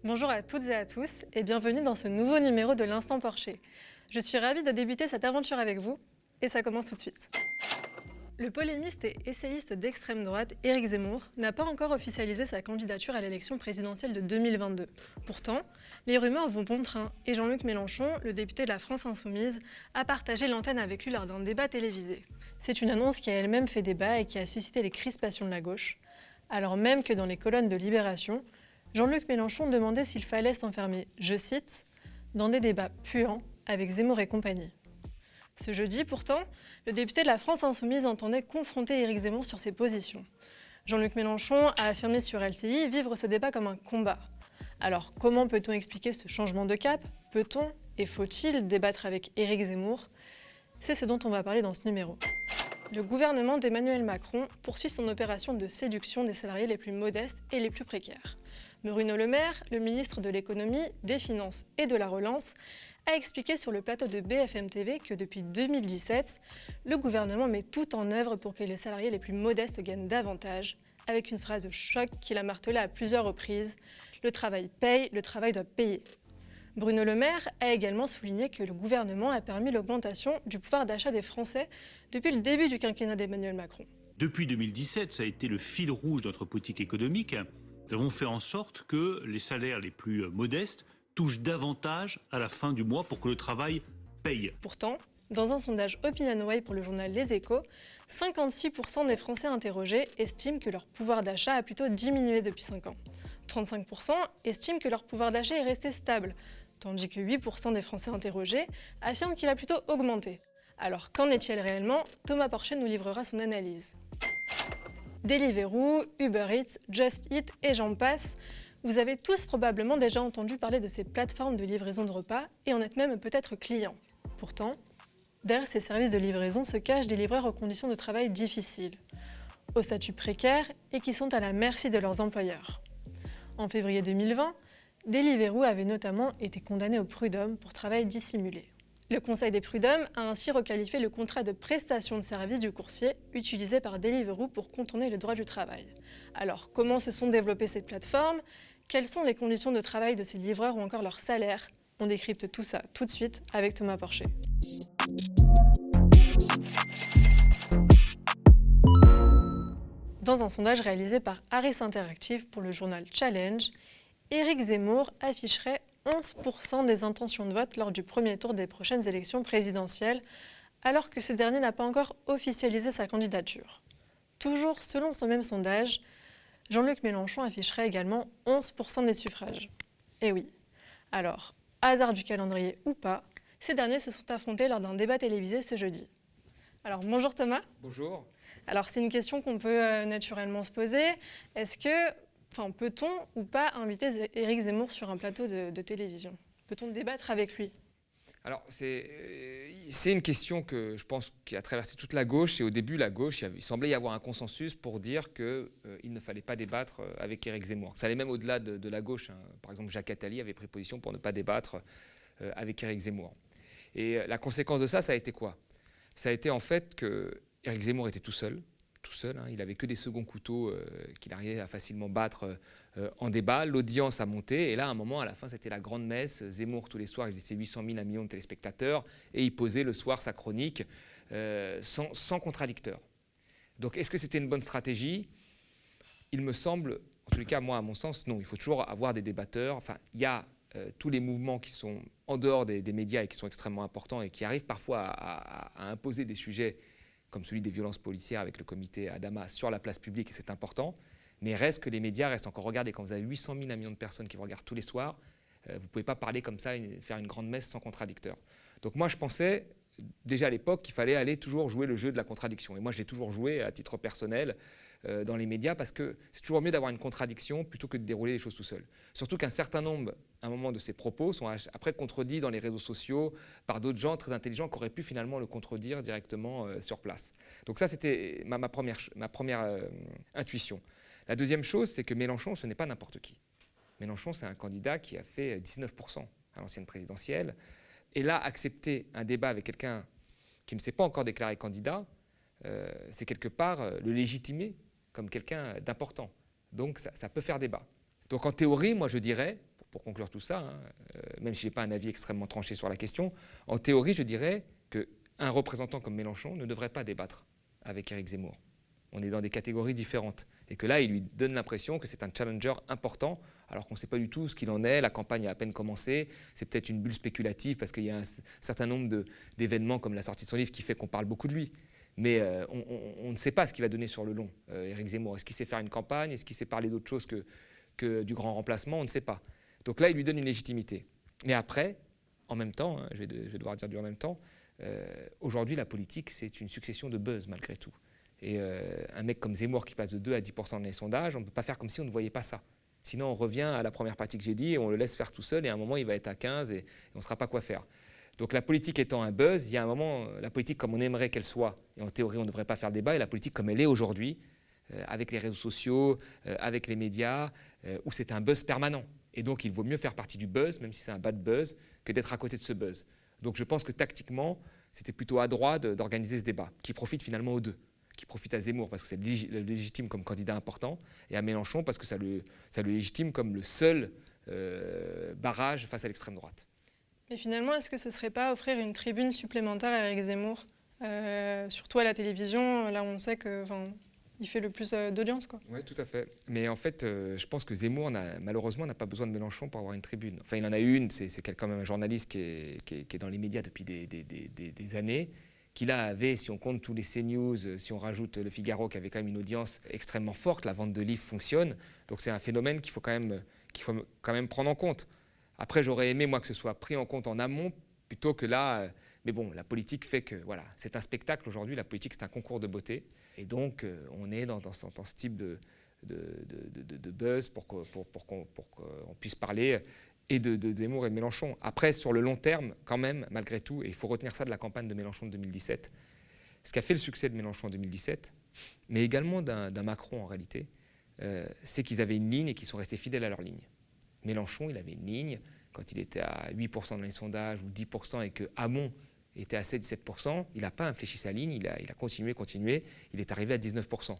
Bonjour à toutes et à tous et bienvenue dans ce nouveau numéro de l'Instant Porcher. Je suis ravie de débuter cette aventure avec vous et ça commence tout de suite. Le polémiste et essayiste d'extrême droite Éric Zemmour n'a pas encore officialisé sa candidature à l'élection présidentielle de 2022. Pourtant, les rumeurs vont bon train et Jean-Luc Mélenchon, le député de la France Insoumise, a partagé l'antenne avec lui lors d'un débat télévisé. C'est une annonce qui a elle-même fait débat et qui a suscité les crispations de la gauche, alors même que dans les colonnes de Libération, Jean-Luc Mélenchon demandait s'il fallait s'enfermer, je cite, « dans des débats puants avec Zemmour et compagnie ». Ce jeudi, pourtant, le député de la France Insoumise entendait confronter Éric Zemmour sur ses positions. Jean-Luc Mélenchon a affirmé sur LCI vivre ce débat comme un combat. Alors, comment peut-on expliquer ce changement de cap? Peut-on et faut-il débattre avec Éric Zemmour? C'est ce dont on va parler dans ce numéro. Le gouvernement d'Emmanuel Macron poursuit son opération de séduction des salariés les plus modestes et les plus précaires. Bruno Le Maire, le ministre de l'Économie, des Finances et de la Relance, a expliqué sur le plateau de BFM TV que depuis 2017, le gouvernement met tout en œuvre pour que les salariés les plus modestes gagnent davantage, avec une phrase choc qu'il a martelée à plusieurs reprises, « Le travail paye, le travail doit payer ». Bruno Le Maire a également souligné que le gouvernement a permis l'augmentation du pouvoir d'achat des Français depuis le début du quinquennat d'Emmanuel Macron. Depuis 2017, ça a été le fil rouge de notre politique économique. Nous avons fait en sorte que les salaires les plus modestes touchent davantage à la fin du mois pour que le travail paye. Pourtant, dans un sondage OpinionWay pour le journal Les Échos, 56% des Français interrogés estiment que leur pouvoir d'achat a plutôt diminué depuis 5 ans. 35% estiment que leur pouvoir d'achat est resté stable, tandis que 8% des Français interrogés affirment qu'il a plutôt augmenté. Alors qu'en est-il réellement? Thomas Porcher nous livrera son analyse. Deliveroo, Uber Eats, Just Eat et j'en passe, vous avez tous probablement déjà entendu parler de ces plateformes de livraison de repas et en êtes même peut-être client. Pourtant, derrière ces services de livraison se cachent des livreurs aux conditions de travail difficiles, au statut précaire et qui sont à la merci de leurs employeurs. En février 2020, Deliveroo avait notamment été condamné au prud'homme pour travail dissimulé. Le Conseil des prud'hommes a ainsi requalifié le contrat de prestation de service du coursier utilisé par Deliveroo pour contourner le droit du travail. Alors, comment se sont développées ces plateformes? Quelles sont les conditions de travail de ces livreurs ou encore leur salaire? On décrypte tout ça tout de suite avec Thomas Porcher. Dans un sondage réalisé par Harris Interactive pour le journal Challenge, Éric Zemmour afficherait 11% des intentions de vote lors du premier tour des prochaines élections présidentielles, alors que ce dernier n'a pas encore officialisé sa candidature. Toujours selon ce même sondage, Jean-Luc Mélenchon afficherait également 11% des suffrages. Et oui, alors, hasard du calendrier ou pas, ces derniers se sont affrontés lors d'un débat télévisé ce jeudi. Alors bonjour Thomas. Bonjour. Alors c'est une question qu'on peut naturellement se poser. Est-ce que, peut-on ou pas inviter Éric Zemmour sur un plateau de télévision? Peut-on débattre avec lui? Alors c'est une question que je pense qui a traversé toute la gauche et au début la gauche, il semblait y avoir un consensus pour dire qu'il ne fallait pas débattre avec Éric Zemmour. Ça allait même au-delà de la gauche, hein. Par exemple Jacques Attali avait pris position pour ne pas débattre avec Éric Zemmour. Et la conséquence de ça, ça a été quoi? Ça a été en fait que Éric Zemmour était tout seul, hein. Il n'avait que des seconds couteaux qu'il arrivait à facilement battre en débat. L'audience a monté et là, à un moment, à la fin, c'était la grande messe. Zemmour, tous les soirs, il faisait ses 800 000, 1 million de téléspectateurs et il posait le soir sa chronique sans contradicteur. Donc, est-ce que c'était une bonne stratégie? Il me semble, en tous les cas, moi, à mon sens, non. Il faut toujours avoir des débatteurs. Enfin, il y a tous les mouvements qui sont en dehors des médias et qui sont extrêmement importants et qui arrivent parfois à imposer des sujets comme celui des violences policières avec le comité Adama sur la place publique, et c'est important. Mais reste que les médias restent encore regardés. Quand vous avez 800 000, 1 million de personnes qui vous regardent tous les soirs, vous ne pouvez pas parler comme ça et faire une grande messe sans contradicteur. Donc moi, je pensais déjà à l'époque qu'il fallait aller toujours jouer le jeu de la contradiction. Et moi, je l'ai toujours joué à titre personnel dans les médias parce que c'est toujours mieux d'avoir une contradiction plutôt que de dérouler les choses tout seul. Surtout qu'un certain nombre, à un moment de ses propos, sont après contredits dans les réseaux sociaux par d'autres gens très intelligents qui auraient pu finalement le contredire directement sur place. Donc ça, c'était ma première intuition. La deuxième chose, c'est que Mélenchon, ce n'est pas n'importe qui. Mélenchon, c'est un candidat qui a fait 19% à l'ancienne présidentielle. Et là, accepter un débat avec quelqu'un qui ne s'est pas encore déclaré candidat, c'est quelque part le légitimer comme quelqu'un d'important. Donc ça peut faire débat. Donc en théorie, moi je dirais, pour conclure tout ça, hein, même si je n'ai pas un avis extrêmement tranché sur la question, en théorie, je dirais qu'un représentant comme Mélenchon ne devrait pas débattre avec Éric Zemmour. On est dans des catégories différentes. Et que là, il lui donne l'impression que c'est un challenger important, alors qu'on ne sait pas du tout ce qu'il en est. La campagne a à peine commencé. C'est peut-être une bulle spéculative parce qu'il y a un certain nombre d'événements comme la sortie de son livre qui fait qu'on parle beaucoup de lui. Mais on ne sait pas ce qu'il va donner sur le long, Éric Zemmour. Est-ce qu'il sait faire une campagne? Est-ce qu'il sait parler d'autre chose que du grand remplacement? On ne sait pas. Donc là, il lui donne une légitimité. Mais après, en même temps, hein, je vais devoir dire du en même temps, aujourd'hui, la politique, c'est une succession de buzz malgré tout. Et un mec comme Zemmour qui passe de 2 à 10% dans les sondages, on ne peut pas faire comme si on ne voyait pas ça. Sinon, on revient à la première partie que j'ai dit et on le laisse faire tout seul et à un moment, il va être à 15 et on ne saura pas quoi faire. Donc la politique étant un buzz, il y a un moment, la politique comme on aimerait qu'elle soit, et en théorie, on ne devrait pas faire débat, et la politique comme elle est aujourd'hui, avec les réseaux sociaux, avec les médias, où c'est un buzz permanent. Et donc, il vaut mieux faire partie du buzz, même si c'est un bad buzz, que d'être à côté de ce buzz. Donc je pense que tactiquement, c'était plutôt adroit d'organiser ce débat, qui profite finalement aux deux. Qui profite à Zemmour parce que c'est légitime comme candidat important, et à Mélenchon parce que ça le légitime comme le seul barrage face à l'extrême droite. Mais finalement, est-ce que ce ne serait pas offrir une tribune supplémentaire à Éric Zemmour, surtout à la télévision, là où on sait qu'il fait le plus d'audience, quoi. Oui, tout à fait. Mais en fait, je pense que Zemmour, malheureusement, n'a pas besoin de Mélenchon pour avoir une tribune. Enfin, il en a une, c'est quand même un journaliste qui est dans les médias depuis des années, qui là avait, si on compte tous les CNews, si on rajoute le Figaro, qui avait quand même une audience extrêmement forte, la vente de livres fonctionne. Donc c'est un phénomène qu'il faut quand même prendre en compte. Après, j'aurais aimé, moi, que ce soit pris en compte en amont, plutôt que là. Mais bon, la politique fait que, voilà, c'est un spectacle aujourd'hui. La politique, c'est un concours de beauté. Et donc, on est dans ce type de buzz pour qu'on puisse parler et de Zemmour et de Mélenchon. Après, sur le long terme, quand même, malgré tout, et il faut retenir ça de la campagne de Mélenchon de 2017, ce qui a fait le succès de Mélenchon en 2017, mais également d'un Macron en réalité, c'est qu'ils avaient une ligne et qu'ils sont restés fidèles à leur ligne. Mélenchon, il avait une ligne, quand il était à 8% dans les sondages ou 10% et que Hamon était à 7-17%, il n'a pas infléchi sa ligne, il a continué, il est arrivé à 19%.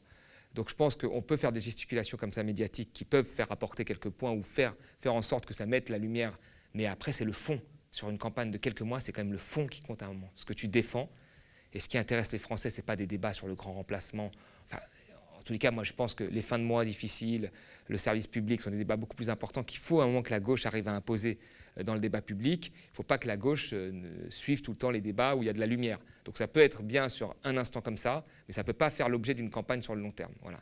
Donc je pense qu'on peut faire des gesticulations comme ça médiatiques qui peuvent faire apporter quelques points ou faire en sorte que ça mette la lumière. Mais après, c'est le fond. Sur une campagne de quelques mois, c'est quand même le fond qui compte à un moment. Ce que tu défends. Et ce qui intéresse les Français, ce n'est pas des débats sur le grand remplacement. Enfin, en tous les cas, moi, je pense que les fins de mois difficiles, le service public sont des débats beaucoup plus importants qu'il faut à un moment que la gauche arrive à imposer dans le débat public. Il ne faut pas que la gauche suive tout le temps les débats où il y a de la lumière. Donc ça peut être bien sur un instant comme ça, mais ça ne peut pas faire l'objet d'une campagne sur le long terme. Voilà.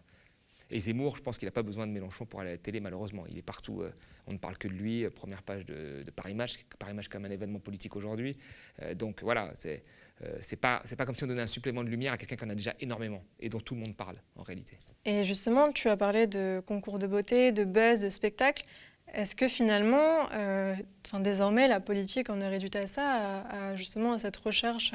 Et Zemmour, je pense qu'il n'a pas besoin de Mélenchon pour aller à la télé, malheureusement. Il est partout, on ne parle que de lui, première page de Paris Match comme un événement politique aujourd'hui. Donc voilà, c'est pas comme si on donnait un supplément de lumière à quelqu'un qui en a déjà énormément et dont tout le monde parle en réalité. Et justement, tu as parlé de concours de beauté, de buzz, de spectacle. Est-ce que finalement, désormais, la politique en est réduite à ça, justement à cette recherche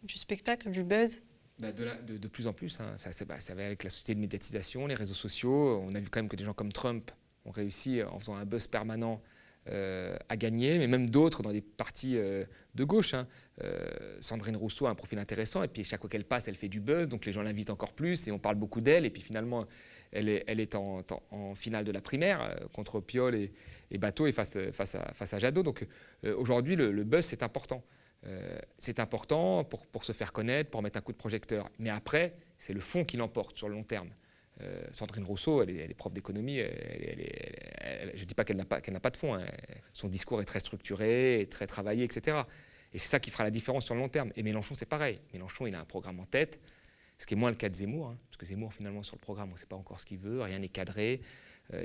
du spectacle, du buzz? De plus en plus, hein. Ça va avec la société de médiatisation, les réseaux sociaux. On a vu quand même que des gens comme Trump ont réussi, en faisant un buzz permanent, à gagner, mais même d'autres dans des partis de gauche. Hein. Sandrine Rousseau a un profil intéressant, et puis chaque fois qu'elle passe, elle fait du buzz, donc les gens l'invitent encore plus, et on parle beaucoup d'elle, et puis finalement, elle est en finale de la primaire contre Piolle et Bateau, et face à Jadot. Donc aujourd'hui, le buzz, c'est important. C'est important pour se faire connaître, pour mettre un coup de projecteur. Mais après, c'est le fond qui l'emporte sur le long terme. Sandrine Rousseau, elle est prof d'économie, je ne dis pas qu'elle n'a pas de fond. Hein. Son discours est très structuré, très travaillé, etc. Et c'est ça qui fera la différence sur le long terme. Et Mélenchon, c'est pareil. Mélenchon, il a un programme en tête, ce qui est moins le cas de Zemmour. Hein, parce que Zemmour, finalement, sur le programme, on ne sait pas encore ce qu'il veut, rien n'est cadré.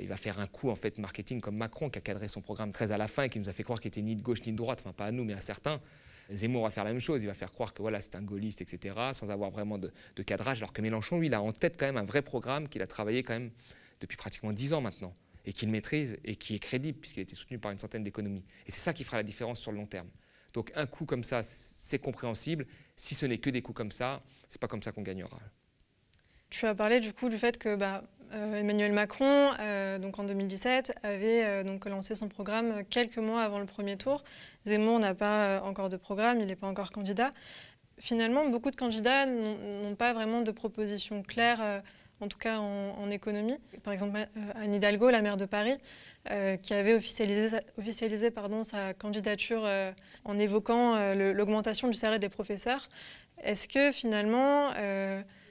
Il va faire un coup en fait marketing comme Macron, qui a cadré son programme très à la fin et qui nous a fait croire qu'il n'était ni de gauche ni de droite, enfin pas à nous, mais à certains. Zemmour va faire la même chose, il va faire croire que voilà, c'est un gaulliste, etc., sans avoir vraiment de cadrage, alors que Mélenchon, lui, il a en tête quand même un vrai programme qu'il a travaillé quand même depuis pratiquement 10 ans maintenant, et qu'il maîtrise et qui est crédible, puisqu'il a été soutenu par une centaine d'économies. Et c'est ça qui fera la différence sur le long terme. Donc un coup comme ça, c'est compréhensible. Si ce n'est que des coups comme ça, c'est pas comme ça qu'on gagnera. Tu as parlé du coup du fait que Emmanuel Macron, donc en 2017, avait donc lancé son programme quelques mois avant le premier tour. Zemmour n'a pas encore de programme, il n'est pas encore candidat. Finalement, beaucoup de candidats n'ont pas vraiment de propositions claires en tout cas en économie. Par exemple, Anne Hidalgo, la maire de Paris, qui avait officialisé sa candidature en évoquant l'augmentation du salaire des professeurs. Est-ce que finalement,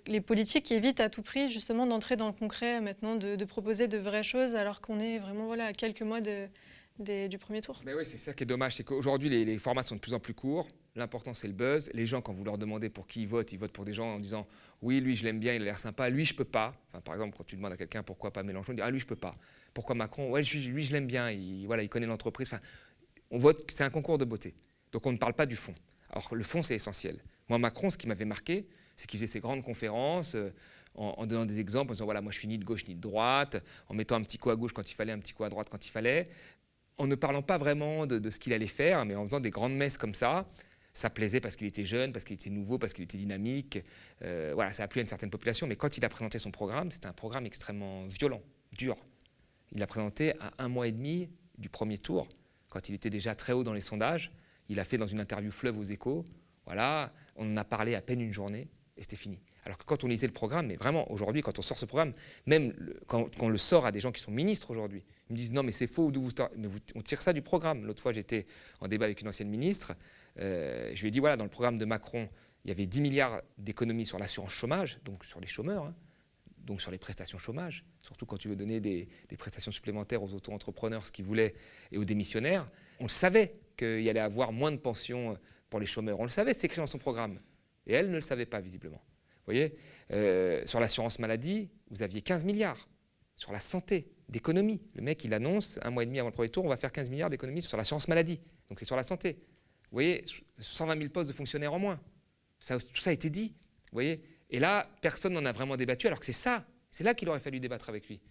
les politiques évitent à tout prix justement d'entrer dans le concret maintenant, de proposer de vraies choses alors qu'on est vraiment à quelques mois du premier tour? Mais oui, c'est ça qui est dommage, c'est qu'aujourd'hui les formats sont de plus en plus courts. L'important c'est le buzz. Les gens, quand vous leur demandez pour qui ils votent pour des gens en disant oui, lui je l'aime bien, il a l'air sympa, lui je peux pas. Enfin, par exemple, quand tu demandes à quelqu'un pourquoi pas Mélenchon, il dit ah lui je peux pas. Pourquoi Macron? Ouais, lui je l'aime bien, il connaît l'entreprise. Enfin, on vote, c'est un concours de beauté. Donc on ne parle pas du fond. Alors le fond c'est essentiel. Moi Macron, ce qui m'avait marqué, c'est qu'il faisait ses grandes conférences en donnant des exemples, en disant voilà, moi je suis ni de gauche ni de droite, en mettant un petit coup à gauche quand il fallait, un petit coup à droite quand il fallait, en ne parlant pas vraiment de ce qu'il allait faire, mais en faisant des grandes messes comme ça. Ça plaisait parce qu'il était jeune, parce qu'il était nouveau, parce qu'il était dynamique. Ça a plu à une certaine population, mais quand il a présenté son programme, c'était un programme extrêmement violent, dur. Il l'a présenté à 1 mois et demi du premier tour, quand il était déjà très haut dans les sondages. Il a fait dans une interview Fleuve aux Échos, voilà, on en a parlé à peine une journée, et c'était fini. Alors que quand on lisait le programme, mais vraiment aujourd'hui, quand on sort ce programme, même quand on le sort à des gens qui sont ministres aujourd'hui, ils me disent non mais c'est faux, on tire ça du programme. L'autre fois j'étais en débat avec une ancienne ministre, je lui ai dit voilà, dans le programme de Macron, il y avait 10 milliards d'économies sur l'assurance chômage, donc sur les chômeurs, donc sur les prestations chômage, surtout quand tu veux donner des prestations supplémentaires aux auto-entrepreneurs, ce qu'ils voulaient, et aux démissionnaires. On le savait qu'il y allait avoir moins de pensions pour les chômeurs, on le savait, c'est écrit dans son programme, et elle ne le savait pas visiblement. Vous voyez, sur l'assurance maladie, vous aviez 15 milliards. Sur la santé, d'économie. Le mec, il annonce 1 mois et demi avant le premier tour, on va faire 15 milliards d'économies sur l'assurance maladie. Donc c'est sur la santé. Vous voyez, 120 000 postes de fonctionnaires en moins. Tout ça a été dit. Vous voyez, et là, personne n'en a vraiment débattu, alors que c'est ça. C'est là qu'il aurait fallu débattre avec lui.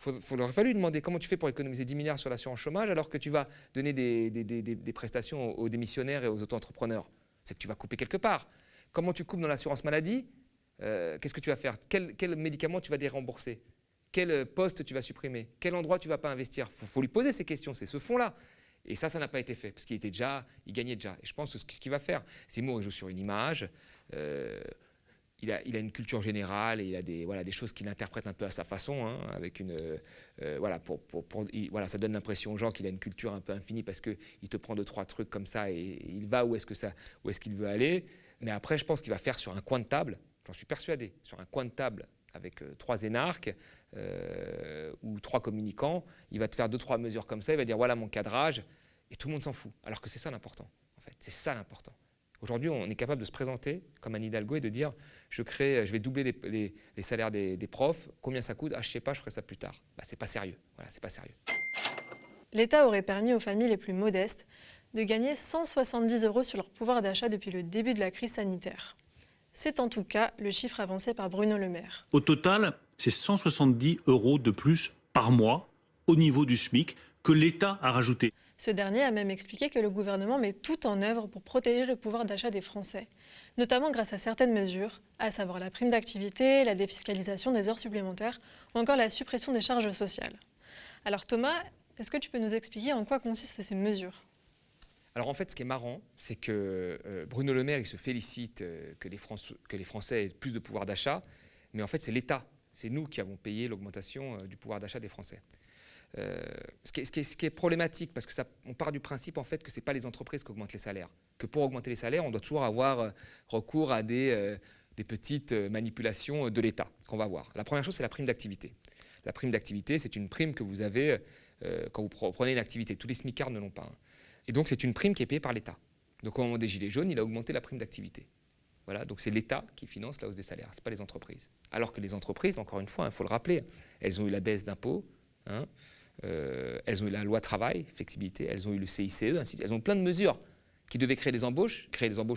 Il aurait fallu lui demander comment tu fais pour économiser 10 milliards sur l'assurance chômage alors que tu vas donner des prestations aux démissionnaires et aux auto-entrepreneurs. C'est que tu vas couper quelque part. Comment tu coupes dans l'assurance maladie? Qu'est-ce que tu vas faire? Quel médicament tu vas dérembourser? Quel poste tu vas supprimer? Quel endroit tu ne vas pas investir? Faut lui poser ces questions, c'est ce fond-là. Et ça n'a pas été fait, parce qu'il gagnait déjà. Et je pense que ce qu'il va faire, Zemmour, il joue sur une image, il a une culture générale, et il a des choses qu'il interprète un peu à sa façon, avec ça donne l'impression aux gens qu'il a une culture un peu infinie, parce qu'il te prend 2-3 trucs comme ça, et il va où est-ce qu'il veut aller. Mais après, je pense qu'il va faire sur un coin de table, j'en suis persuadé, sur un coin de table avec 3 énarques ou 3 communicants, il va te faire 2-3 mesures comme ça, il va dire voilà mon cadrage, et tout le monde s'en fout. Alors que c'est ça l'important, en fait, c'est ça l'important. Aujourd'hui, on est capable de se présenter comme Anne Hidalgo et de dire je vais doubler les salaires des profs, combien ça coûte? Ah, je sais pas, je ferai ça plus tard. C'est pas sérieux, voilà, c'est pas sérieux. L'État aurait permis aux familles les plus modestes de gagner 170 € sur leur pouvoir d'achat depuis le début de la crise sanitaire. C'est en tout cas le chiffre avancé par Bruno Le Maire. Au total, c'est 170 € de plus par mois au niveau du SMIC que l'État a rajouté. Ce dernier a même expliqué que le gouvernement met tout en œuvre pour protéger le pouvoir d'achat des Français, notamment grâce à certaines mesures, à savoir la prime d'activité, la défiscalisation des heures supplémentaires ou encore la suppression des charges sociales. Alors Thomas, est-ce que tu peux nous expliquer en quoi consistent ces mesures ? Alors en fait, ce qui est marrant, c'est que Bruno Le Maire, il se félicite que les Français aient plus de pouvoir d'achat, mais en fait c'est l'État, c'est nous qui avons payé l'augmentation du pouvoir d'achat des Français. Ce qui est problématique, parce qu'on part du principe en fait que ce n'est pas les entreprises qui augmentent les salaires, que pour augmenter les salaires, on doit toujours avoir recours à des petites manipulations de l'État qu'on va voir. La première chose, c'est la prime d'activité. La prime d'activité, c'est une prime que vous avez quand vous prenez une activité. Tous les smicards ne l'ont pas. Et donc, c'est une prime qui est payée par l'État. Donc, au moment des Gilets jaunes, il a augmenté la prime d'activité. Voilà, donc c'est l'État qui finance la hausse des salaires, ce n'est pas les entreprises. Alors que les entreprises, encore une fois, il faut le rappeler, elles ont eu la baisse d'impôts, elles ont eu la loi travail, flexibilité, elles ont eu le CICE, ainsi, elles ont plein de mesures qui devaient créer des embauches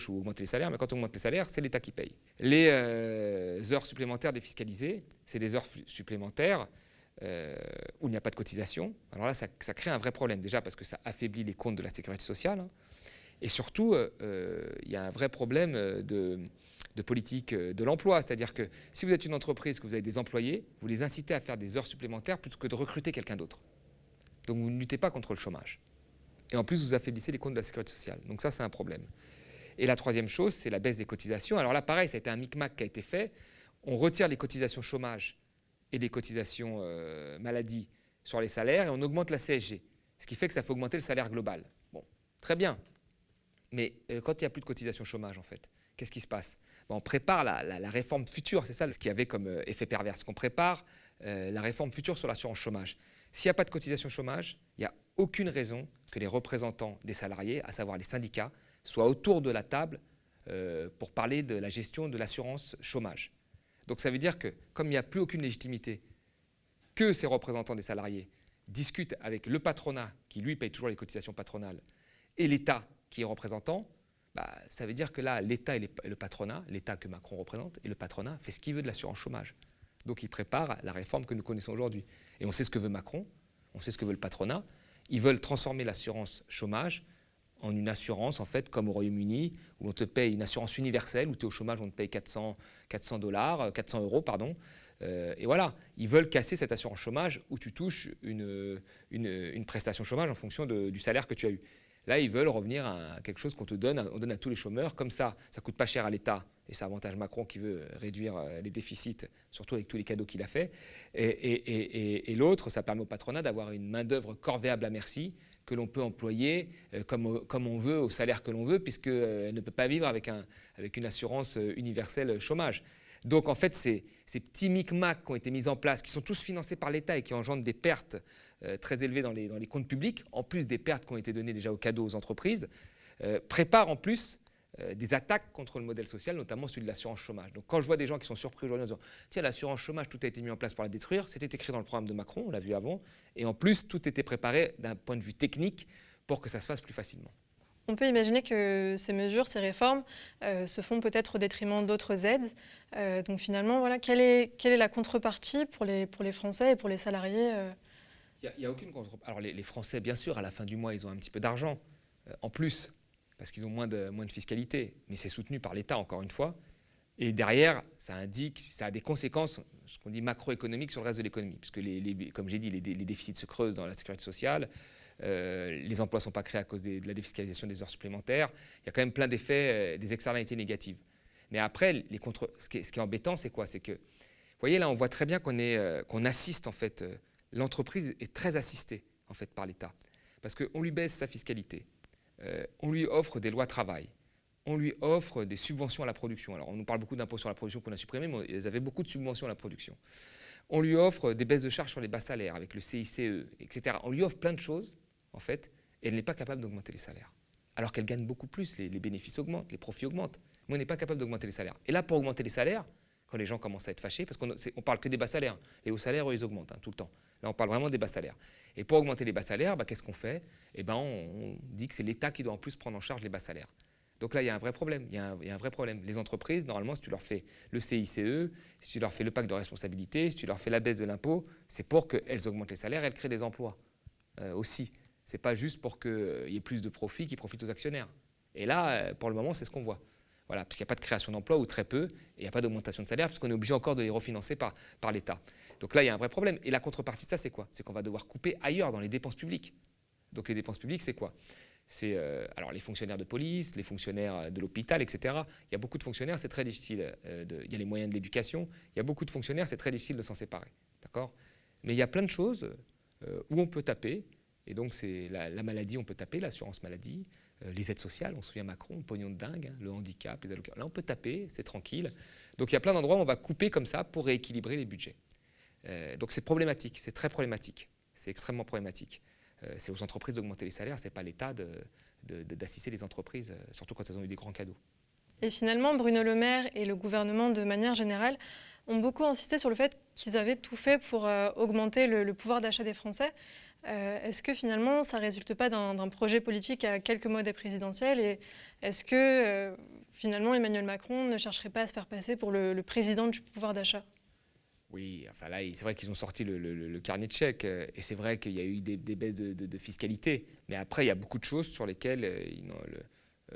ou augmenter les salaires, mais quand on augmente les salaires, c'est l'État qui paye. Les heures supplémentaires défiscalisées, c'est des heures supplémentaires où il n'y a pas de cotisation. Alors là, ça crée un vrai problème, déjà parce que ça affaiblit les comptes de la sécurité sociale, et surtout, il y a un vrai problème de politique de l'emploi. C'est-à-dire que si vous êtes une entreprise, que vous avez des employés, vous les incitez à faire des heures supplémentaires plutôt que de recruter quelqu'un d'autre. Donc vous ne luttez pas contre le chômage. Et en plus, vous affaiblissez les comptes de la sécurité sociale. Donc ça, c'est un problème. Et la troisième chose, c'est la baisse des cotisations. Alors là, pareil, ça a été un micmac qui a été fait. On retire les cotisations chômage et des cotisations maladie sur les salaires et on augmente la CSG. Ce qui fait que ça fait augmenter le salaire global. Bon, très bien. Mais quand il n'y a plus de cotisation chômage, en fait, qu'est-ce qui se passe? On prépare la réforme future, c'est ça ce qu'il y avait comme effet pervers, qu'on prépare la réforme future sur l'assurance chômage. S'il n'y a pas de cotisation chômage, il n'y a aucune raison que les représentants des salariés, à savoir les syndicats, soient autour de la table pour parler de la gestion de l'assurance chômage. Donc ça veut dire que, comme il n'y a plus aucune légitimité, que ces représentants des salariés discutent avec le patronat, qui lui paye toujours les cotisations patronales, et l'État qui est représentant, ça veut dire que là, l'État et le patronat, l'État que Macron représente, et le patronat fait ce qu'il veut de l'assurance chômage. Donc il prépare la réforme que nous connaissons aujourd'hui. Et on sait ce que veut Macron, on sait ce que veut le patronat. Ils veulent transformer l'assurance chômage en une assurance, en fait, comme au Royaume-Uni, où on te paye une assurance universelle, où tu es au chômage, on te paye 400 €, pardon. Et voilà, ils veulent casser cette assurance chômage où tu touches une prestation chômage en fonction du salaire que tu as eu. Là, ils veulent revenir à quelque chose qu'on donne à tous les chômeurs. Comme ça ne coûte pas cher à l'État. Et ça avantage Macron qui veut réduire les déficits, surtout avec tous les cadeaux qu'il a fait. Et l'autre, ça permet au patronat d'avoir une main-d'œuvre corvéable à merci que l'on peut employer comme on veut, au salaire que l'on veut, puisqu'elle ne peut pas vivre avec une assurance universelle chômage. Donc en fait, ces petits micmacs qui ont été mis en place, qui sont tous financés par l'État et qui engendrent des pertes très élevées dans les comptes publics, en plus des pertes qui ont été données déjà aux cadeaux aux entreprises, préparent en plus des attaques contre le modèle social, notamment celui de l'assurance chômage. Donc quand je vois des gens qui sont surpris aujourd'hui en disant « Tiens, l'assurance chômage, tout a été mis en place pour la détruire », c'était écrit dans le programme de Macron, on l'a vu avant, et en plus, tout était préparé d'un point de vue technique pour que ça se fasse plus facilement. On peut imaginer que ces mesures, ces réformes se font peut-être au détriment d'autres aides. Donc finalement, voilà, quelle est la contrepartie pour les Français et pour les salariés Il n'y a aucune contrepartie. Alors les Français, bien sûr, à la fin du mois, ils ont un petit peu d'argent en plus, parce qu'ils ont moins de fiscalité. Mais c'est soutenu par l'État, encore une fois. Et derrière, ça a des conséquences, ce qu'on dit macroéconomiques, sur le reste de l'économie. Puisque, comme j'ai dit, les déficits se creusent dans la sécurité sociale. Les emplois ne sont pas créés à cause de la défiscalisation des heures supplémentaires. Il y a quand même plein d'effets, des externalités négatives. Mais après, ce qui est embêtant, c'est quoi? C'est que, vous voyez, là, on voit très bien qu'on assiste, en fait, l'entreprise est très assistée, en fait, par l'État. Parce qu'on lui baisse sa fiscalité, on lui offre des lois travail, on lui offre des subventions à la production. Alors, on nous parle beaucoup d'impôts sur la production qu'on a supprimés, mais ils avaient beaucoup de subventions à la production. On lui offre des baisses de charges sur les bas salaires avec le CICE, etc. On lui offre plein de choses, en fait, et elle n'est pas capable d'augmenter les salaires. Alors qu'elle gagne beaucoup plus, les bénéfices augmentent, les profits augmentent, mais on n'est pas capable d'augmenter les salaires. Et là, pour augmenter les salaires, quand les gens commencent à être fâchés, parce qu'on ne parle que des bas salaires, les hauts salaires, eux, ils augmentent tout le temps. Là, on parle vraiment des bas salaires. Et pour augmenter les bas salaires, qu'est-ce qu'on fait? On dit que c'est l'État qui doit en plus prendre en charge les bas salaires. Donc là, il y a un vrai problème. Il y a un vrai problème. Les entreprises, normalement, si tu leur fais le CICE, si tu leur fais le pacte de responsabilité, si tu leur fais la baisse de l'impôt, c'est pour qu'elles augmentent les salaires, elles créent des emplois aussi. Ce n'est pas juste pour qu'il y ait plus de profits qui profitent aux actionnaires. Et là, pour le moment, c'est ce qu'on voit. Voilà, parce qu'il n'y a pas de création d'emplois ou très peu, et il n'y a pas d'augmentation de salaire, puisqu'on est obligé encore de les refinancer par l'État. Donc là, il y a un vrai problème. Et la contrepartie de ça, c'est quoi? C'est qu'on va devoir couper ailleurs dans les dépenses publiques. Donc les dépenses publiques, c'est quoi? C'est alors les fonctionnaires de police, les fonctionnaires de l'hôpital, etc. Il y a beaucoup de fonctionnaires, c'est très difficile. Il y a les moyens de l'éducation. Il y a beaucoup de fonctionnaires, c'est très difficile de s'en séparer. D'accord? Mais il y a plein de choses où on peut taper. Et donc, c'est la maladie, on peut taper, l'assurance maladie, les aides sociales, on se souvient Macron, pognon de dingue, le handicap, les allocations. Là, on peut taper, c'est tranquille. Donc, il y a plein d'endroits où on va couper comme ça pour rééquilibrer les budgets. Donc, c'est problématique, c'est très problématique. C'est extrêmement problématique. C'est aux entreprises d'augmenter les salaires, ce n'est pas l'État d'assister les entreprises, surtout quand elles ont eu des grands cadeaux. Et finalement, Bruno Le Maire et le gouvernement, de manière générale, ont beaucoup insisté sur le fait qu'ils avaient tout fait pour augmenter le pouvoir d'achat des Français. Est-ce que finalement, ça ne résulte pas d'un projet politique à quelques mois des présidentielles? Et est-ce que finalement, Emmanuel Macron ne chercherait pas à se faire passer pour le président du pouvoir d'achat? Oui, enfin là, c'est vrai qu'ils ont sorti le carnet de chèques, et c'est vrai qu'il y a eu des baisses de fiscalité. Mais après, il y a beaucoup de choses sur lesquelles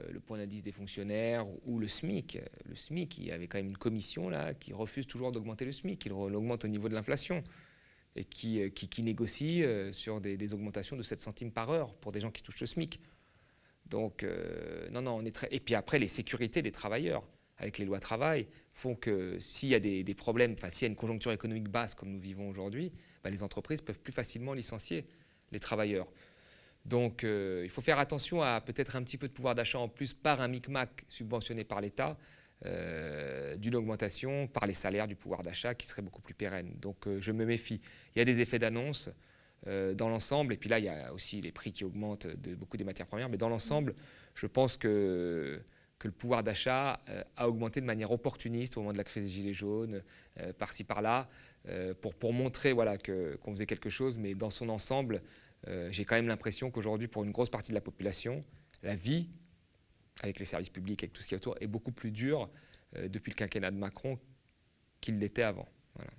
le point d'indice des fonctionnaires ou le SMIC. Le SMIC, il y avait quand même une commission là qui refuse toujours d'augmenter le SMIC. Il l'augmente au niveau de l'inflation et qui négocie sur des augmentations de 7 centimes par heure pour des gens qui touchent le SMIC. Donc, non, on est très... Et puis après, les sécurités des travailleurs, avec les lois travail, font que s'il y a des problèmes, s'il y a une conjoncture économique basse comme nous vivons aujourd'hui, les entreprises peuvent plus facilement licencier les travailleurs. Donc il faut faire attention à peut-être un petit peu de pouvoir d'achat en plus par un micmac subventionné par l'État, d'une augmentation par les salaires du pouvoir d'achat qui serait beaucoup plus pérenne. Donc je me méfie. Il y a des effets d'annonce dans l'ensemble, et puis là il y a aussi les prix qui augmentent de beaucoup des matières premières, mais dans l'ensemble, je pense que le pouvoir d'achat a augmenté de manière opportuniste au moment de la crise des Gilets jaunes, par-ci par-là, pour montrer qu'on faisait quelque chose, mais dans son ensemble, j'ai quand même l'impression qu'aujourd'hui, pour une grosse partie de la population, la vie, avec les services publics, avec tout ce qui est autour, est beaucoup plus dure depuis le quinquennat de Macron qu'il l'était avant. Voilà.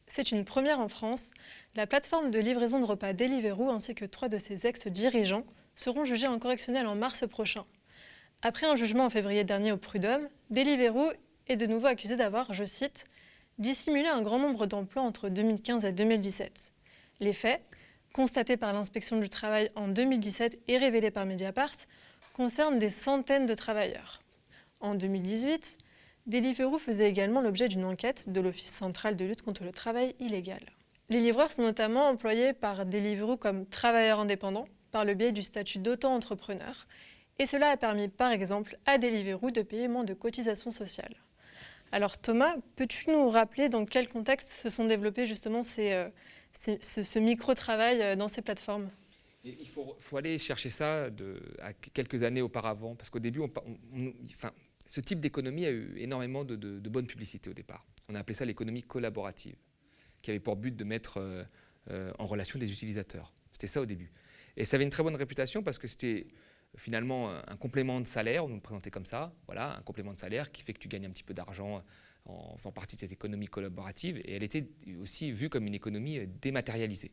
C'est une première en France. La plateforme de livraison de repas Deliveroo ainsi que 3 de ses ex-dirigeants seront jugés en correctionnel en mars prochain. Après un jugement en février dernier au prud'homme, Deliveroo est de nouveau accusé d'avoir, je cite, « dissimulé un grand nombre d'emplois entre 2015 et 2017 ». Les faits, constatés par l'inspection du travail en 2017 et révélés par Mediapart, concernent des centaines de travailleurs. En 2018, Deliveroo faisait également l'objet d'une enquête de l'Office central de lutte contre le travail illégal. Les livreurs sont notamment employés par Deliveroo comme travailleurs indépendants par le biais du statut d'auto-entrepreneur, et cela a permis par exemple à Deliveroo de payer moins de cotisations sociales. Alors Thomas, peux-tu nous rappeler dans quel contexte se sont développés justement ce micro-travail dans ces plateformes? Il faut aller chercher ça à quelques années auparavant, parce qu'au début, ce type d'économie a eu énormément de bonne publicité au départ. On a appelé ça l'économie collaborative, qui avait pour but de mettre en relation des utilisateurs. C'était ça au début. Et ça avait une très bonne réputation parce que c'était finalement un complément de salaire, on nous le présentait comme ça, voilà, un complément de salaire qui fait que tu gagnes un petit peu d'argent en faisant partie de cette économie collaborative, et elle était aussi vue comme une économie dématérialisée.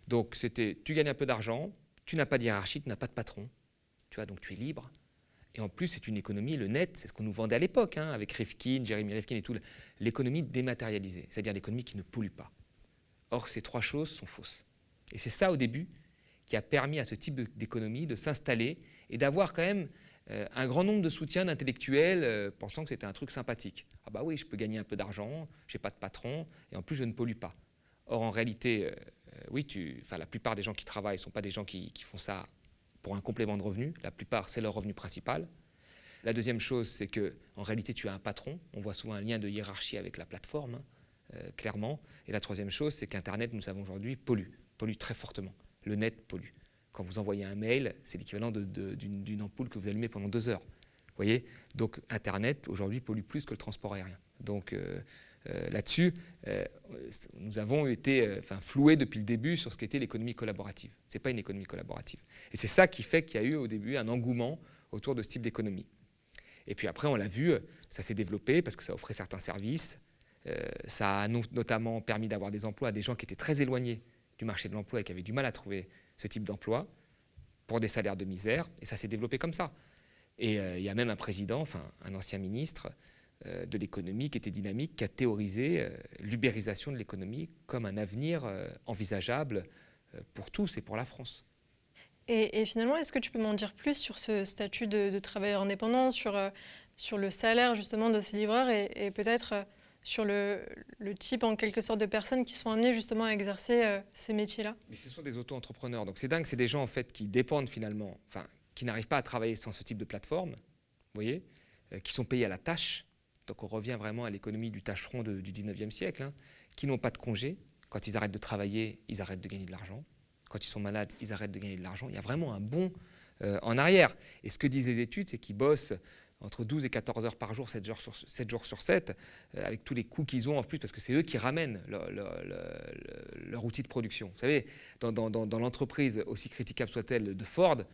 Donc c'était, tu gagnes un peu d'argent, tu n'as pas de hiérarchie, tu n'as pas de patron, tu vois, donc tu es libre. Et en plus, c'est une économie, le net, c'est ce qu'on nous vendait à l'époque, avec Rifkin, Jérémy Rifkin et tout, l'économie dématérialisée, c'est-à-dire l'économie qui ne pollue pas. Or, ces trois choses sont fausses. Et c'est ça, au début, qui a permis à ce type d'économie de s'installer et d'avoir quand même un grand nombre de soutiens d'intellectuels pensant que c'était un truc sympathique. Ah bah oui, je peux gagner un peu d'argent, je n'ai pas de patron, et en plus, je ne pollue pas. Or, en réalité, oui, la plupart des gens qui travaillent ne sont pas des gens qui font ça pour un complément de revenu. La plupart, c'est leur revenu principal. La deuxième chose, c'est qu'en réalité, tu as un patron. On voit souvent un lien de hiérarchie avec la plateforme, clairement. Et la troisième chose, c'est qu'Internet, nous savons aujourd'hui, pollue très fortement. Le net pollue. Quand vous envoyez un mail, c'est l'équivalent d'une ampoule que vous allumez pendant 2 heures. Vous voyez ? Donc, Internet, aujourd'hui, pollue plus que le transport aérien. Donc, là-dessus, nous avons été floués depuis le début sur ce qu'était l'économie collaborative. Ce n'est pas une économie collaborative. Et c'est ça qui fait qu'il y a eu au début un engouement autour de ce type d'économie. Et puis après, on l'a vu, ça s'est développé parce que ça offrait certains services. Ça a notamment permis d'avoir des emplois à des gens qui étaient très éloignés du marché de l'emploi et qui avaient du mal à trouver ce type d'emploi pour des salaires de misère. Et ça s'est développé comme ça. Et il y a même un président, un ancien ministre, de l'économie qui était dynamique, qui a théorisé l'ubérisation de l'économie comme un avenir envisageable pour tous et pour la France. Et finalement, est-ce que tu peux m'en dire plus sur ce statut de travailleur indépendant, sur le salaire justement de ces livreurs et peut-être sur le type en quelque sorte de personnes qui sont amenées justement à exercer ces métiers-là? Mais ce sont des auto-entrepreneurs, donc c'est dingue, c'est des gens en fait qui dépendent finalement, qui n'arrivent pas à travailler sans ce type de plateforme, vous voyez, qui sont payés à la tâche. Donc on revient vraiment à l'économie du tâcheron du 19e siècle, qui n'ont pas de congé. Quand ils arrêtent de travailler, ils arrêtent de gagner de l'argent. Quand ils sont malades, ils arrêtent de gagner de l'argent. Il y a vraiment un bond en arrière. Et ce que disent les études, c'est qu'ils bossent entre 12 et 14 heures par jour, 7 jours sur 7, avec tous les coûts qu'ils ont en plus, parce que c'est eux qui ramènent leur outil de production. Vous savez, dans l'entreprise, aussi critiquable soit-elle, de Ford,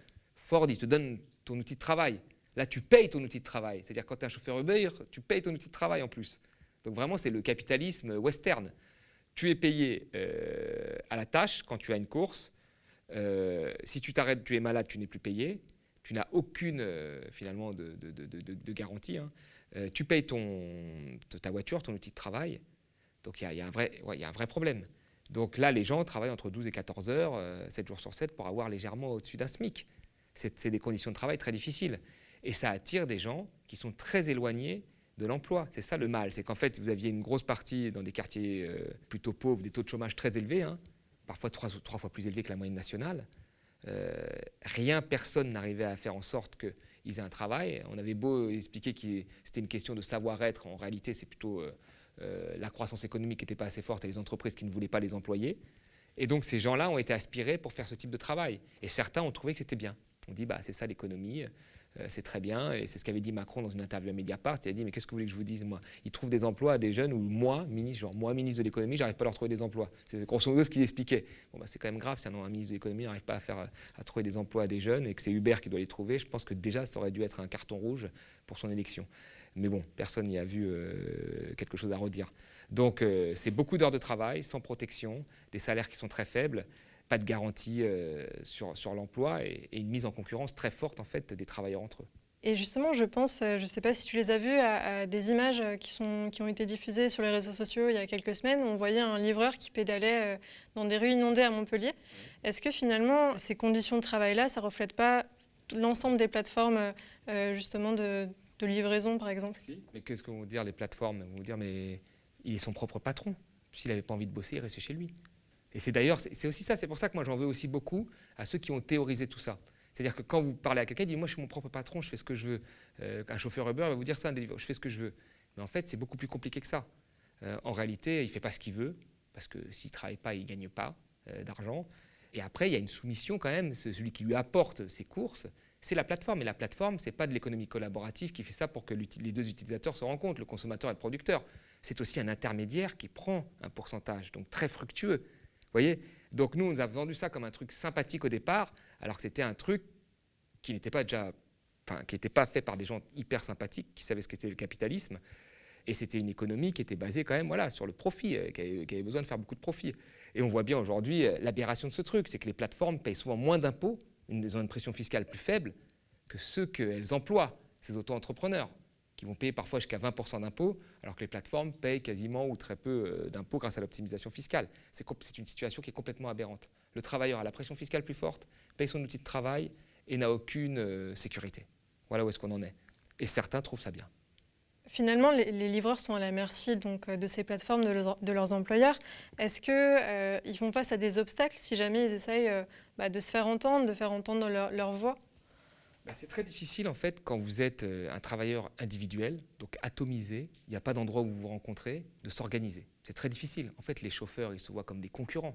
il te donne ton outil de travail. Là, tu payes ton outil de travail. C'est-à-dire quand tu es un chauffeur Uber, tu payes ton outil de travail en plus. Donc vraiment, c'est le capitalisme western. Tu es payé à la tâche quand tu as une course. Si tu t'arrêtes, tu es malade, tu n'es plus payé. Tu n'as aucune, finalement, de garantie. Tu payes ta voiture, ton outil de travail. Donc il y a un vrai problème. Donc là, les gens travaillent entre 12 et 14 heures, 7 jours sur 7, pour avoir légèrement au-dessus d'un SMIC. C'est des conditions de travail très difficiles. Et ça attire des gens qui sont très éloignés de l'emploi. C'est ça le mal, c'est qu'en fait, vous aviez une grosse partie dans des quartiers plutôt pauvres, des taux de chômage très élevés, hein, parfois trois fois plus élevés que la moyenne nationale. Personne n'arrivait à faire en sorte qu'ils aient un travail. On avait beau expliquer que c'était une question de savoir-être, en réalité, c'est plutôt la croissance économique qui n'était pas assez forte et les entreprises qui ne voulaient pas les employer. Et donc, ces gens-là ont été aspirés pour faire ce type de travail. Et certains ont trouvé que c'était bien. On dit, c'est ça l'économie. C'est très bien, et c'est ce qu'avait dit Macron dans une interview à Mediapart. Il a dit, mais qu'est-ce que vous voulez que je vous dise, moi? Ils trouvent des emplois à des jeunes où moi, ministre de l'économie, j'arrive pas à leur trouver des emplois. C'est grosso modo ce qu'il expliquait. C'est quand même grave si un ministre de l'économie n'arrive pas à trouver des emplois à des jeunes et que c'est Uber qui doit les trouver. Je pense que déjà, ça aurait dû être un carton rouge pour son élection. Mais bon, personne n'y a vu quelque chose à redire. Donc, c'est beaucoup d'heures de travail, sans protection, des salaires qui sont très faibles, pas de garantie sur l'emploi et une mise en concurrence très forte en fait des travailleurs entre eux. Et justement, je pense, je ne sais pas si tu les as vus, à des images qui ont été diffusées sur les réseaux sociaux il y a quelques semaines. On voyait un livreur qui pédalait dans des rues inondées à Montpellier. Est-ce que finalement, ces conditions de travail-là, ça ne reflète pas l'ensemble des plateformes justement de livraison, par exemple? Si, mais qu'est-ce que vont dire les plateformes? Ils vont dire, mais il est son propre patron. S'il n'avait pas envie de bosser, il restait chez lui. Et c'est d'ailleurs, c'est aussi ça, c'est pour ça que moi j'en veux aussi beaucoup à ceux qui ont théorisé tout ça. C'est-à-dire que quand vous parlez à quelqu'un, il dit, moi je suis mon propre patron, je fais ce que je veux. Un chauffeur Uber va vous dire ça, je fais ce que je veux. Mais en fait, c'est beaucoup plus compliqué que ça. En réalité, il ne fait pas ce qu'il veut, parce que s'il ne travaille pas, il ne gagne pas d'argent. Et après, il y a une soumission quand même, celui qui lui apporte ses courses, c'est la plateforme. Et la plateforme, ce n'est pas de l'économie collaborative qui fait ça pour que les deux utilisateurs se rencontrent, le consommateur et le producteur. C'est aussi un intermédiaire qui prend un pourcentage, donc très fructueux. Vous voyez? Donc nous, on nous a vendu ça comme un truc sympathique au départ, alors que c'était un truc qui n'était pas fait par des gens hyper sympathiques, qui savaient ce qu'était le capitalisme. Et c'était une économie qui était basée quand même sur le profit, qui avait besoin de faire beaucoup de profit. Et on voit bien aujourd'hui l'aberration de ce truc, c'est que les plateformes payent souvent moins d'impôts, ils ont une pression fiscale plus faible que ceux qu'elles emploient, ces auto-entrepreneurs, qui vont payer parfois jusqu'à 20% d'impôts, alors que les plateformes payent quasiment ou très peu d'impôts grâce à l'optimisation fiscale. C'est une situation qui est complètement aberrante. Le travailleur a la pression fiscale plus forte, paye son outil de travail et n'a aucune sécurité. Voilà où est-ce qu'on en est. Et certains trouvent ça bien. Finalement, les livreurs sont à la merci donc, de ces plateformes, de leurs employeurs. Est-ce qu'ils font face à des obstacles si jamais ils essayent de se faire entendre, de faire entendre leur voix? C'est très difficile en fait quand vous êtes un travailleur individuel, donc atomisé, il n'y a pas d'endroit où vous vous rencontrez, de s'organiser. C'est très difficile. En fait, les chauffeurs, ils se voient comme des concurrents.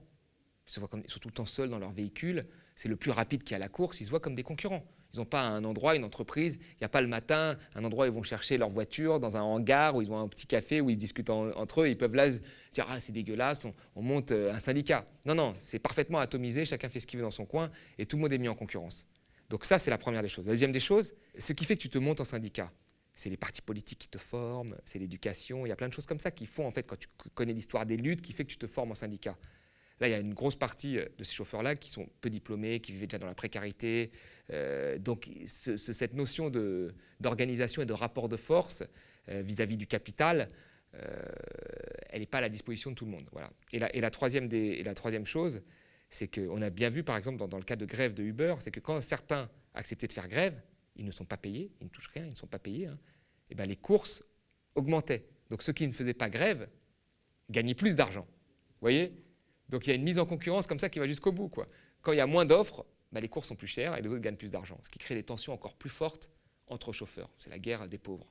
Ils sont tout le temps seuls dans leur véhicule. C'est le plus rapide qui est à la course, ils se voient comme des concurrents. Ils n'ont pas un endroit, une entreprise, il n'y a pas le matin un endroit où ils vont chercher leur voiture, dans un hangar, où ils ont un petit café, où ils discutent entre eux, ils peuvent là se dire « Ah, c'est dégueulasse, on monte un syndicat ». Non, c'est parfaitement atomisé, chacun fait ce qu'il veut dans son coin, et tout le monde est mis en concurrence. Donc ça, c'est la première des choses. La deuxième des choses, ce qui fait que tu te montes en syndicat, c'est les partis politiques qui te forment, c'est l'éducation, il y a plein de choses comme ça qui font, en fait, quand tu connais l'histoire des luttes, qui fait que tu te formes en syndicat. Là, il y a une grosse partie de ces chauffeurs-là qui sont peu diplômés, qui vivaient déjà dans la précarité. Donc, cette notion d'organisation et de rapport de force vis-à-vis du capital, elle n'est pas à la disposition de tout le monde. Voilà. Et la troisième chose, c'est qu'on a bien vu, par exemple, dans le cas de grève de Uber, c'est que quand certains acceptaient de faire grève, ils ne sont pas payés, ils ne touchent rien, ils ne sont pas payés, et bien les courses augmentaient. Donc ceux qui ne faisaient pas grève gagnaient plus d'argent. Vous voyez? Donc il y a une mise en concurrence comme ça qui va jusqu'au bout, quoi. Quand il y a moins d'offres, les courses sont plus chères et les autres gagnent plus d'argent, ce qui crée des tensions encore plus fortes entre chauffeurs. C'est la guerre des pauvres.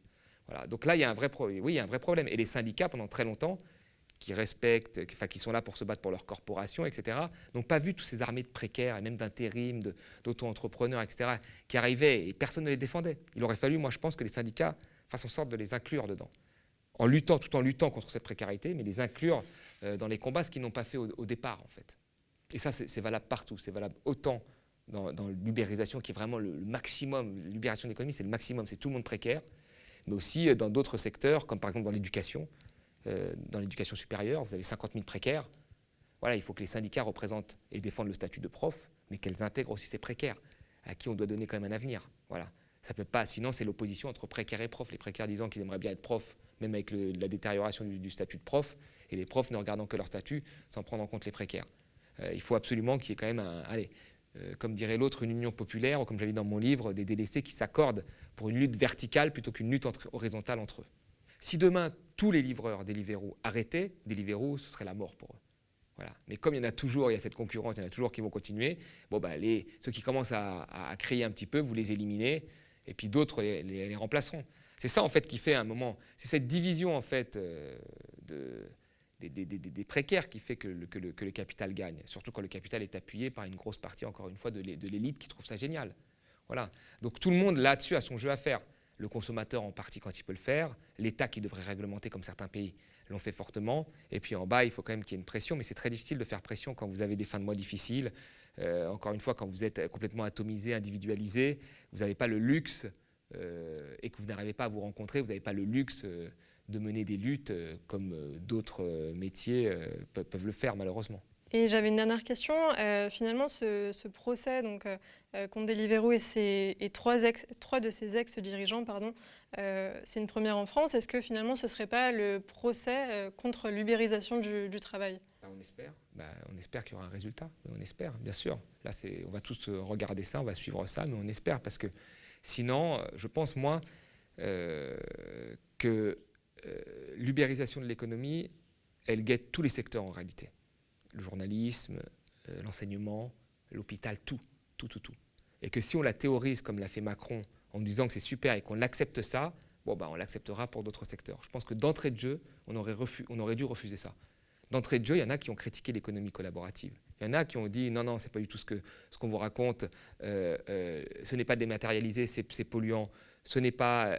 Voilà. Donc là, il y a un vrai problème. Et les syndicats, pendant très longtemps, qui sont là pour se battre pour leur corporation, etc., n'ont pas vu toutes ces armées de précaires et même d'intérim, d'auto-entrepreneurs, etc., qui arrivaient et personne ne les défendait. Il aurait fallu, moi je pense, que les syndicats fassent en sorte de les inclure dedans, tout en luttant contre cette précarité, mais les inclure dans les combats, ce qu'ils n'ont pas fait au départ, en fait. Et ça, c'est valable partout. C'est valable autant dans l'ubérisation, qui est vraiment le maximum. L'ubérisation de l'économie, c'est le maximum, c'est tout le monde précaire, mais aussi dans d'autres secteurs, comme par exemple dans l'éducation. Dans l'éducation supérieure, vous avez 50 000 précaires. Voilà, il faut que les syndicats représentent et défendent le statut de prof, mais qu'elles intègrent aussi ces précaires, à qui on doit donner quand même un avenir. Voilà. Ça peut pas, sinon c'est l'opposition entre précaires et profs. Les précaires disant qu'ils aimeraient bien être profs, même avec la détérioration du statut de prof, et les profs ne regardant que leur statut sans prendre en compte les précaires. Il faut absolument qu'il y ait quand même comme dirait l'autre, une union populaire, ou comme j'avais dit dans mon livre, des délaissés qui s'accordent pour une lutte verticale plutôt qu'une lutte horizontale entre eux. Si demain, tous les livreurs Deliveroo arrêtaient, Deliveroo, ce serait la mort pour eux. Voilà. Mais comme il y en a toujours, il y a cette concurrence, il y en a toujours qui vont continuer, ceux qui commencent à crier un petit peu, vous les éliminez, et puis d'autres les remplaceront. C'est ça, en fait, qui fait à un moment, c'est cette division, en fait, des précaires qui fait que le capital gagne, surtout quand le capital est appuyé par une grosse partie, encore une fois, de l'élite qui trouve ça génial. Voilà. Donc tout le monde, là-dessus, a son jeu à faire. Le consommateur, en partie, quand il peut le faire, l'État qui devrait réglementer, comme certains pays l'ont fait fortement, et puis en bas, il faut quand même qu'il y ait une pression, mais c'est très difficile de faire pression quand vous avez des fins de mois difficiles. Encore une fois, quand vous êtes complètement atomisé, individualisé, vous n'avez pas le luxe, et que vous n'arrivez pas à vous rencontrer, vous n'avez pas le luxe de mener des luttes comme d'autres métiers peuvent le faire, malheureusement. Et j'avais une dernière question. Finalement, ce procès contre Deliveroo et trois de ses ex-dirigeants, c'est une première en France. Est-ce que finalement, ce ne serait pas le procès contre l'ubérisation du travail ? On espère. On espère qu'il y aura un résultat. On espère, bien sûr. Là, on va tous regarder ça, on va suivre ça, mais on espère parce que sinon, je pense, moi, que l'ubérisation de l'économie, elle guette tous les secteurs en réalité. Le journalisme, l'enseignement, l'hôpital, tout. Et que si on la théorise comme l'a fait Macron en disant que c'est super et qu'on l'accepte ça, on l'acceptera pour d'autres secteurs. Je pense que d'entrée de jeu, on aurait dû refuser ça. D'entrée de jeu, il y en a qui ont critiqué l'économie collaborative. Il y en a qui ont dit non, c'est pas du tout ce qu'on vous raconte, ce n'est pas dématérialisé, c'est polluant. Ce n'est pas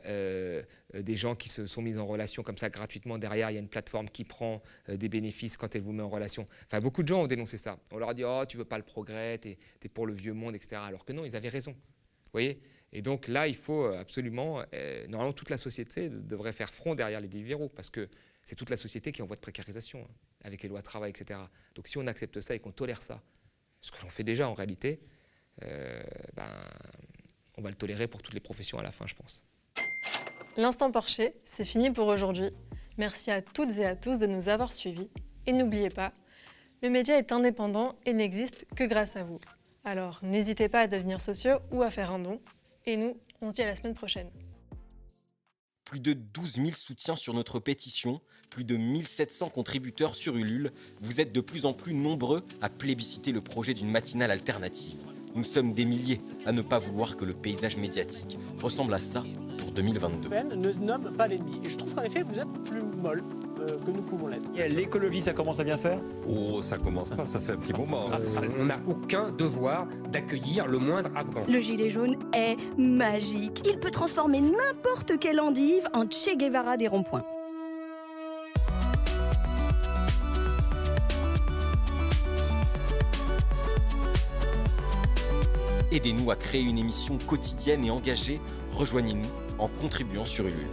des gens qui se sont mis en relation comme ça gratuitement. Derrière, il y a une plateforme qui prend des bénéfices quand elle vous met en relation. Enfin, beaucoup de gens ont dénoncé ça. On leur a dit « Oh, tu veux pas le progrès, t'es pour le vieux monde, etc. » Alors que non, ils avaient raison. Vous voyez ? Et donc là, il faut absolument… normalement, toute la société devrait faire front derrière les Deliveroo parce que c'est toute la société qui est en voie de précarisation, avec les lois de travail, etc. Donc si on accepte ça et qu'on tolère ça, ce que l'on fait déjà en réalité, on va le tolérer pour toutes les professions à la fin, je pense. L'Instant Porcher, c'est fini pour aujourd'hui. Merci à toutes et à tous de nous avoir suivis. Et n'oubliez pas, le média est indépendant et n'existe que grâce à vous. Alors n'hésitez pas à devenir sociaux ou à faire un don. Et nous, on se dit à la semaine prochaine. Plus de 12 000 soutiens sur notre pétition, plus de 1700 contributeurs sur Ulule. Vous êtes de plus en plus nombreux à plébisciter le projet d'une matinale alternative. Nous sommes des milliers à ne pas vouloir que le paysage médiatique ressemble à ça pour 2022. Ne nomme pas l'ennemi. Et je trouve qu'en effet, vous êtes plus molle que nous pouvons l'être. L'écologie, ça commence à bien faire ? Oh, ça commence pas, ça fait un petit moment. On n'a aucun devoir d'accueillir le moindre Afghan. Le gilet jaune est magique. Il peut transformer n'importe quelle endive en Che Guevara des ronds-points. Aidez-nous à créer une émission quotidienne et engagée. Rejoignez-nous en contribuant sur Ulule.